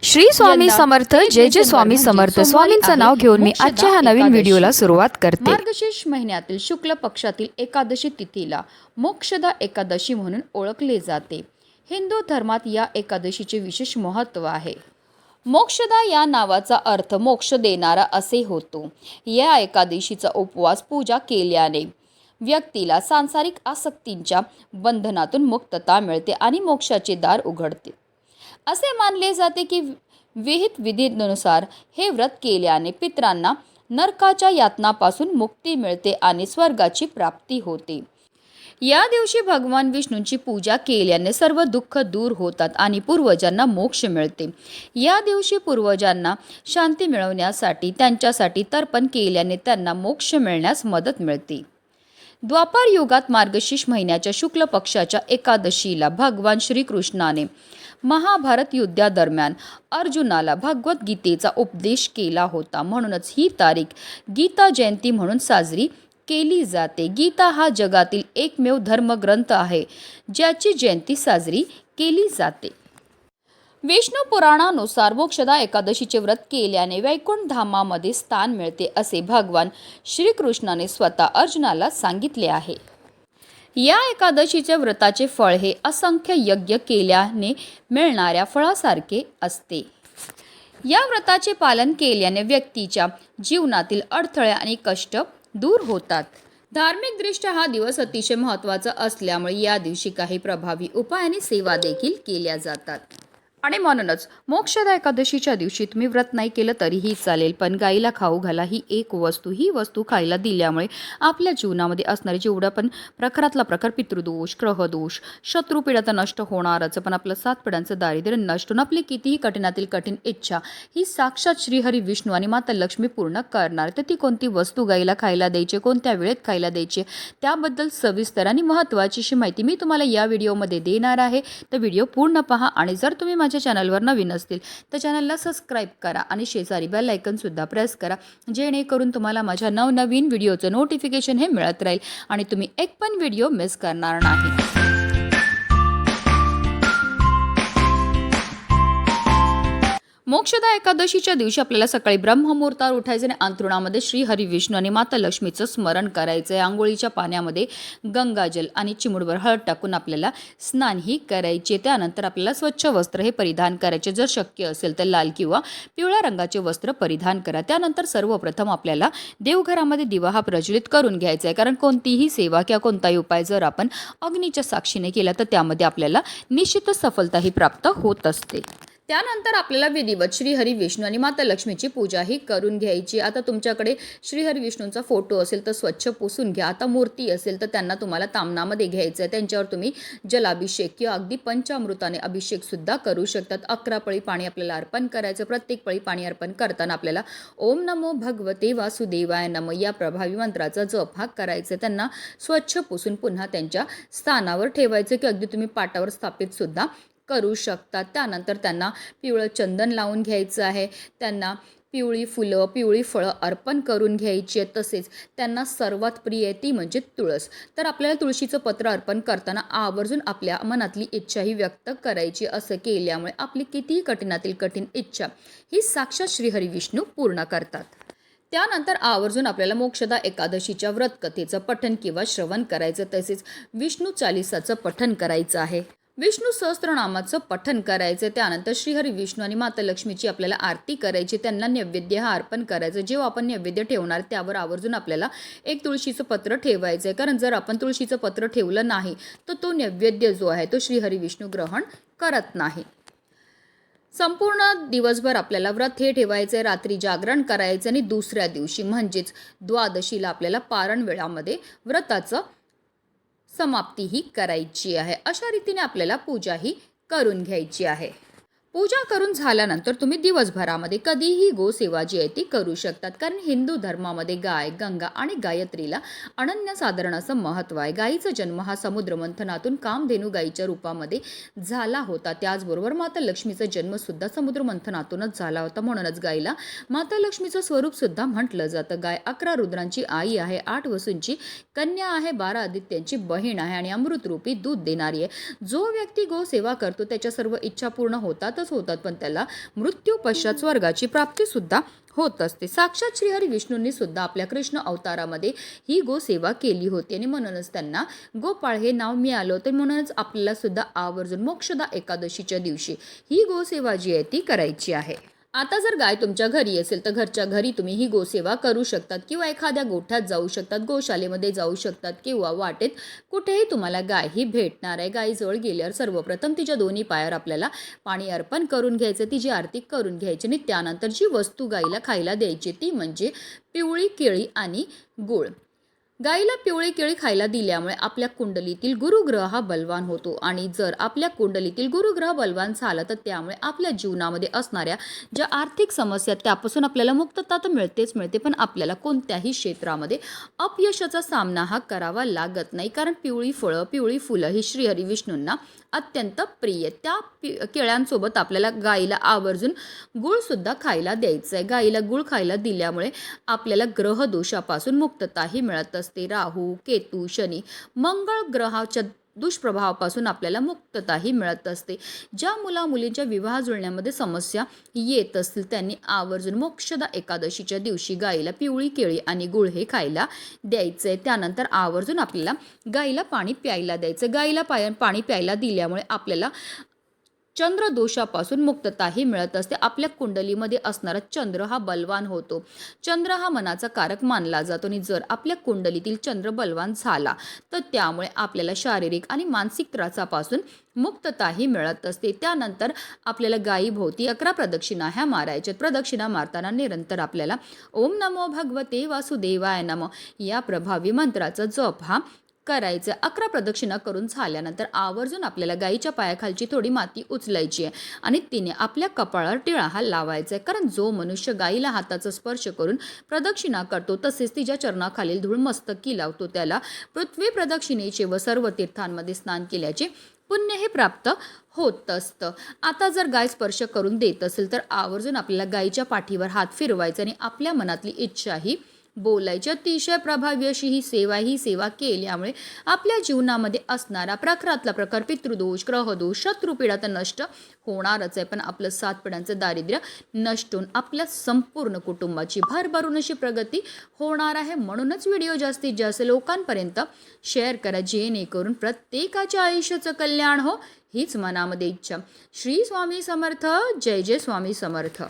श्री स्वामी समर्थ जय जय स्वामी समर्थ स्वामींचं नाव घेऊन मी आजच्या ह्या नवीन व्हिडिओला सुरुवात करते। मार्गशीर्ष महिन्यातील शुक्ल पक्षातील एकादशी तिथीला मोक्षदा एकादशी म्हणून ओळखले जाते। हिंदू धर्मात या एकादशीचे विशेष महत्त्व आहे। मोक्षदा या नावाचा अर्थ मोक्ष देणारा असे होतो। या एकादशीचा उपवास पूजा केल्याने व्यक्तीला सांसारिक आसक्तींच्या बंधनातून मुक्तता मिळते आणि मोक्षाचे दार उघडते। असे मानले जाते की विहित विधीनुसार हे व्रत केल्याने पितरांना नरकाच्या यातनापासून मुक्ती मिळते आणि स्वर्गाची प्राप्ती होते। या दिवशी भगवान विष्णूंची पूजा केल्याने सर्व दुःख दूर होतात आणि पूर्वजांना मोक्ष मिळते। या दिवशी पूर्वजांना शांती मिळवण्यासाठी त्यांच्यासाठी तर्पण केल्याने त्यांना मोक्ष मिळण्यास मदत मिळते। द्वापार युगात मार्गशीर्ष महिन्याच्या शुक्ल पक्षाच्या एकादशीला भगवान श्रीकृष्णाने महाभारत युद्धादरम्यान अर्जुनाला भगवद्गीतेचा उपदेश केला होता। म्हणूनच ही तारीख गीता जयंती म्हणून साजरी केली जाते। गीता हा जगातील एकमेव धर्मग्रंथ आहे ज्याची जयंती साजरी केली जाते। विष्णू पुराणानुसार मोक्षदा एकादशीचे व्रत केल्याने वैकुंठ धामामध्ये स्थान मिळते असे भगवान श्रीकृष्णाने स्वतः अर्जुनाला सांगितले आहे। या एकादशीचे व्रताचे फळ हे असंख्य यज्ञ केल्याने मिळणाऱ्या फळासारखे असते। या व्रताचे पालन केल्याने व्यक्तीच्या जीवनातील अडथळे आणि कष्ट दूर होतात। धार्मिकदृष्ट्या हा दिवस अतिशय महत्त्वाचा असल्यामुळे या दिवशी काही प्रभावी उपाय आणि सेवा देखील केल्या जातात। आणि म्हणूनच मोक्षदा एकादशीच्या दिवशी तुम्ही व्रत नाही केलं तरीही चालेल, पण गाईला खाऊ घाला ही वस्तू खायला दिल्यामुळे आपल्या जीवनामध्ये असणारे जेवढा पण प्रखरातला प्रकार पितृदोष, ग्रहदोष, शत्रुपीडा तर नष्ट होणारच, पण आपलं 7 पिढ्यांचं दारिद्र्य नष्ट होऊन आपली कितीही कठीणातील कठीण इच्छा ही साक्षात श्रीहरी विष्णू आणि माता लक्ष्मी पूर्ण करणार। तर ती कोणती वस्तू गाईला खायला द्यायची, कोणत्या वेळेत खायला द्यायची, त्याबद्दल सविस्तर आणि महत्त्वाची अशी माहिती मी तुम्हाला या व्हिडिओमध्ये देणार आहे। तर व्हिडिओ पूर्ण पहा आणि जर तुम्ही माझ्या चॅनलवर नवीन असतील तर चॅनलला सबस्क्राईब करा आणि शेजारी बेल आयकॉन सुद्धा प्रेस करा, जेणेकरून तुम्हाला माझ्या नवनवीन व्हिडिओचं नोटिफिकेशन हे मिळत राहील आणि तुम्ही एक पण व्हिडिओ मिस करणार नाही। मोक्षदा एकादशीच्या दिवशी आपल्याला सकाळी ब्रह्ममुहूर्तावर उठायचे आणि अंथरुणामध्ये श्री हरी विष्णू आणि माता लक्ष्मीचं स्मरण करायचं आहे। आंघोळीच्या पाण्यामध्ये गंगाजल आणि चिमूटभर हळद टाकून आपल्याला स्नानही करायचे। त्यानंतर आपल्याला स्वच्छ वस्त्र हे परिधान करायचे, जर शक्य असेल तर लाल किंवा पिवळ्या रंगाचे वस्त्र परिधान करा। त्यानंतर सर्वप्रथम आपल्याला देवघरामध्ये दिवा हा प्रज्वलित करून घ्यायचा आहे, कारण कोणतीही सेवा किंवा कोणताही उपाय जर आपण अग्नीच्या साक्षीने केला तर त्यामध्ये आपल्याला निश्चितच सफलताही प्राप्त होत असते। त्यानंतर आपल्याला विधिवत श्रीहरी विष्णू आणि माता लक्ष्मीची पूजाही करून घ्यायची। आता तुमच्याकडे श्रीहरी विष्णूंचा फोटो असेल तर स्वच्छ पुसून घ्या। आता मूर्ती असेल तर त्यांना तुम्हाला तामनामध्ये घ्यायचं आहे, त्यांच्यावर तुम्ही जलाभिषेक किंवा अगदी पंचामृताने अभिषेक सुद्धा करू शकतात। 11 पळी पाणी आपल्याला अर्पण करायचं। प्रत्येक पळी पाणी अर्पण करताना आपल्याला ओम नमो भगवते वासुदेवाय नमः या प्रभावी मंत्राचा जप हा करायचा। त्यांना स्वच्छ पुसून पुन्हा त्यांच्या स्थानावर ठेवायचं की अगदी तुम्ही पाटावर स्थापित सुद्धा करू शकतात। त्यानंतर त्यांना पिवळं चंदन लावून घ्यायचं आहे, त्यांना पिवळी फुलं, पिवळी फळं अर्पण करून घ्यायची आहेत। तसेच त्यांना सर्वात प्रिय आहे ती म्हणजे तुळस। तर आपल्याला तुळशीचं पत्र अर्पण करताना आवर्जून आपल्या मनातली इच्छा ही व्यक्त करायची। असं केल्यामुळे आपली कितीही कठीणातील कठीण इच्छा ही साक्षात श्रीहरी विष्णू पूर्ण करतात। त्यानंतर आवर्जून आपल्याला मोक्षदा एकादशीच्या व्रतकथेचं पठण किंवा श्रवण करायचं, तसेच विष्णू चालीसाचं पठण करायचं आहे, विष्णू सहस्त्रनामाचं पठण करायचं। त्यानंतर श्रीहरी विष्णू आणि माता लक्ष्मीची आपल्याला आरती करायची, त्यांना नैवेद्य हा अर्पण करायचं। जेव्हा आपण नैवेद्य ठेवणार त्यावर आवर्जून आपल्याला एक तुळशीचं पत्र ठेवायचं आहे, कारण जर आपण तुळशीचं पत्र ठेवलं नाही तर तो नैवेद्य जो आहे तो श्रीहरी विष्णू ग्रहण करत नाही। संपूर्ण दिवसभर आपल्याला व्रत हे ठेवायचं आहे, रात्री जागरण करायचं आणि दुसऱ्या दिवशी म्हणजेच द्वादशीला आपल्याला पारण वेळामध्ये व्रताचं समाप्ती ही करायची आहे। अशा रीतीने आपल्याला पूजा ही करून घ्यायची आहे। पूजा करून झाल्यानंतर तुम्ही दिवसभरामध्ये कधीही गोसेवा जी आहे ती करू शकतात, कारण हिंदू धर्मामध्ये गाय, गंगा आणि गायत्रीला अनन्यसाधारण असं महत्त्व आहे। गायीचा जन्म हा समुद्र मंथनातून कामधेनू गायीच्या रूपामध्ये झाला होता। त्याचबरोबर माता लक्ष्मीचा जन्म सुद्धा समुद्र मंथनातूनच झाला होता, म्हणूनच गायीला माता लक्ष्मीचं स्वरूप सुद्धा म्हटलं जातं। गाय 11 रुद्रांची आई आहे, 8 वसूंची कन्या आहे, 12 आदित्यांची बहीण आहे आणि अमृतरूपी दूध देणारी आहे। जो व्यक्ती गोसेवा करतो त्याच्या सर्व इच्छा पूर्ण होतात अर्थातच होतात, पण त्याला मृत्यू पश्चात स्वर्गाची प्राप्ती सुद्धा होत असते. साक्षात श्रीहरी विष्णूंनी सुद्धा आपल्या कृष्ण अवतारामध्ये ही गोसेवा केली होती आणि म्हणूनच त्यांना गोपाळ हे नाव मिळालं होतं. म्हणूनच आपल्याला सुद्धा आवर्जून मोक्षदा एकादशीच्या दिवशी ही गोसेवा जी आहे ती करायची आहे. आता जर गाय तुमच्या घरी असेल तर घरच्या घरी तुम्ही ही गोसेवा करू शकतात किंवा एखाद्या गोठ्यात जाऊ शकतात, गोशालेमध्ये जाऊ शकतात किंवा वाटेत कुठेही तुम्हाला गाय ही भेटणार आहे. गायीजवळ गेल्यावर सर्वप्रथम तिच्या दोन्ही पायावर आपल्याला पाणी अर्पण करून घ्यायचं, तिची आरती करून घ्यायची आणि त्यानंतर जी वस्तू गायीला खायला द्यायची ती म्हणजे पिवळी केळी आणि गूळ. गायीला पिवळी केळी खायला दिल्यामुळे आपल्या कुंडलीतील गुरुग्रह हा बलवान होतो आणि जर आपल्या कुंडलीतील गुरुग्रह बलवान झाला तर त्यामुळे आपल्या जीवनामध्ये असणाऱ्या ज्या आर्थिक समस्या त्यापासून आपल्याला मुक्तता तर मिळतेच मिळते, पण आपल्याला कोणत्याही क्षेत्रामध्ये अपयशाचा सामना हा करावा लागत नाही. कारण पिवळी फळं, पिवळी फुलं ही श्रीहरी विष्णूंना अत्यंत प्रिय. त्या केळ्यांसोबत आपल्याला गायीला आवर्जून गूळसुद्धा खायला द्यायचं आहे. गायीला गूळ खायला दिल्यामुळे आपल्याला ग्रहदोषापासून मुक्तताही मिळत असते. राहू, केतू, शनी, मंगळ ग्रहाच्या दुष्प्रभावापासून आपल्याला मुक्तताही मिळत असते. ज्या मुलींच्या विवाह जुळण्यामध्ये समस्या येत असतील त्यांनी आवर्जून मोक्षदा एकादशीच्या दिवशी गायीला पिवळी केळी आणि गुळ हे खायला द्यायचं आहे. त्यानंतर आवर्जून आपल्याला गायीला पाणी प्यायला द्यायचं. गायीला पाणी प्यायला दिल्यामुळे आपल्याला चंद्रदोषापासून मुक्तताही मिळत असते. आपल्या कुंडलीमध्ये असणारा चंद्र हा बलवान होतो. चंद्र हा मनाचा कारक मानला जातो आणि जर आपल्या कुंडलीतील चंद्र बलवान झाला तर त्यामुळे आपल्याला शारीरिक आणि मानसिक त्रासापासून मुक्तताही मिळत असते. त्यानंतर आपल्याला गायीभोवती 11 प्रदक्षिणा ह्या मारायच्या. प्रदक्षिणा मारताना निरंतर आपल्याला ओम नमो भगवते वासुदेवाय नमः या प्रभावी मंत्राचा जप हा करायचं. 11 प्रदक्षिणा करून झाल्यानंतर आवर्जून आपल्याला गायीच्या पायाखालची थोडी माती उचलायची आहे आणि तिने आपल्या कपाळावर टिळा हा लावायचा आहे. कारण जो मनुष्य गायीला हाताचा स्पर्श करून प्रदक्षिणा करतो तसेच तिच्या चरणाखालील धूळ मस्तकी लावतो त्याला पृथ्वी प्रदक्षिणेचे व सर्व तीर्थांमध्ये स्नान केल्याचे पुण्य हे प्राप्त होत असतं. आता जर गाय स्पर्श करून देत असेल तर आवर्जून आपल्याला गायीच्या पाठीवर हात फिरवायचा आणि आपल्या मनातली इच्छाही बोलायची. अतिशय प्रभावी अशी ही सेवा केल्यामुळे आपल्या जीवनामध्ये असणारा प्रखरातला प्रकार, पितृदोष, ग्रहदोष, शत्रुपीडा तर नष्ट होणारच आहे, पण आपलं 7 पिढ्यांचं दारिद्र्य नष्ट होऊन आपल्या संपूर्ण कुटुंबाची भरभरून अशी प्रगती होणार आहे. म्हणूनच व्हिडिओ जास्तीत जास्त लोकांपर्यंत शेअर करा जेणेकरून प्रत्येकाच्या आयुष्याचं कल्याण हो हीच मनामध्ये इच्छा. श्री स्वामी समर्थ. जय जय स्वामी समर्थ.